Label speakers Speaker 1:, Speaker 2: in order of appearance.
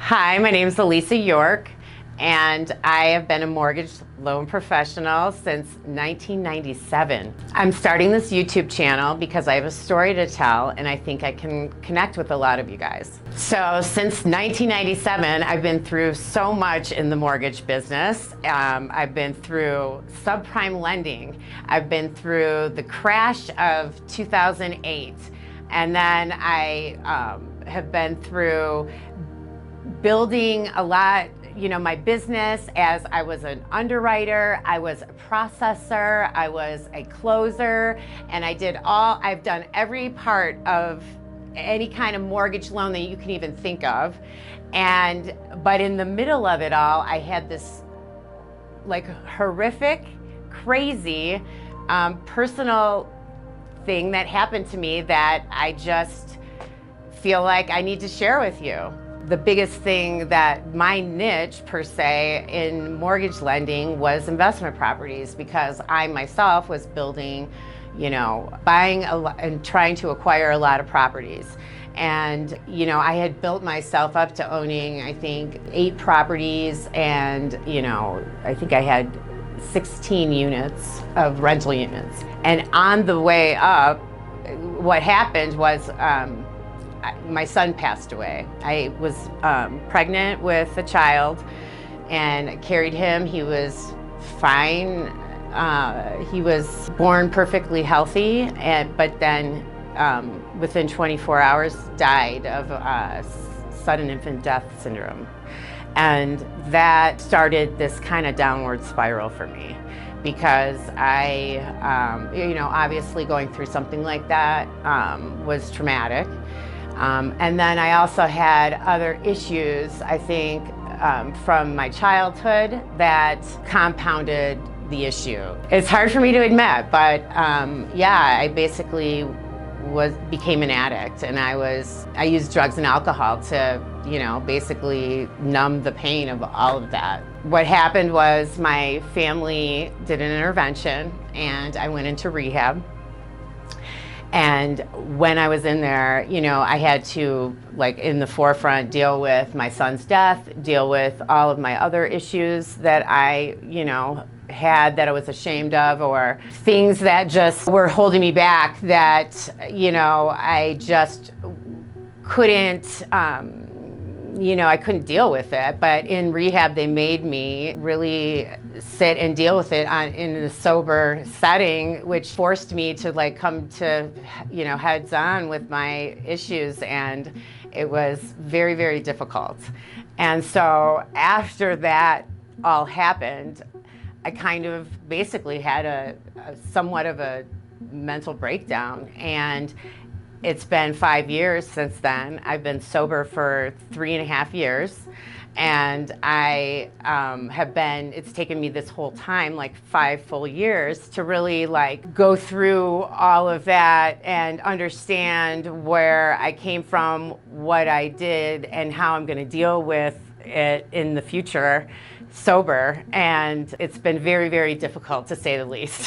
Speaker 1: Hi, my name is Elisa York, and I have been a mortgage loan professional since 1997. I'm starting this YouTube channel because I have a story to tell, and I think I can connect with a lot of you guys. So since 1997, I've been through so much in the mortgage business. I've been through subprime lending. I've been through the crash of 2008. And then I have been through building a lot, my business as I was an underwriter, I was a processor, I was a closer, and I've done every part of any kind of mortgage loan that you can even think of. But in the middle of it all, I had this horrific, crazy, personal thing that happened to me that I just feel like I need to share with you. The biggest thing that my niche per se in mortgage lending was investment properties, because I myself was building, buying and trying to acquire a lot of properties. And, I had built myself up to owning, I think, 8 properties, and, I think I had 16 units of rental units. And on the way up, what happened was, my son passed away. I was pregnant with a child and carried him. He was fine. He was born perfectly healthy, but then within 24 hours died of sudden infant death syndrome. And that started this kind of downward spiral for me, because I, obviously going through something like that was traumatic. And then I also had other issues, I think, from my childhood that compounded the issue. It's hard for me to admit, but I basically became an addict, and I used drugs and alcohol to, basically numb the pain of all of that. What happened was my family did an intervention, and I went into rehab. And when I was in there, I had to, in the forefront, deal with my son's death, deal with all of my other issues that I, had that I was ashamed of, or things that just were holding me back that, I just couldn't, I couldn't deal with it. But in rehab, they made me really sit and deal with it in a sober setting, which forced me to come to, heads on with my issues. And it was very, very difficult. And so after that all happened, I kind of basically had a somewhat of a mental breakdown. And it's been 5 years since then. I've been sober for 3.5 years. And I it's taken me this whole time, 5 full years, to really go through all of that and understand where I came from, what I did, and how I'm going to deal with it in the future sober. And it's been very, very difficult, to say the least.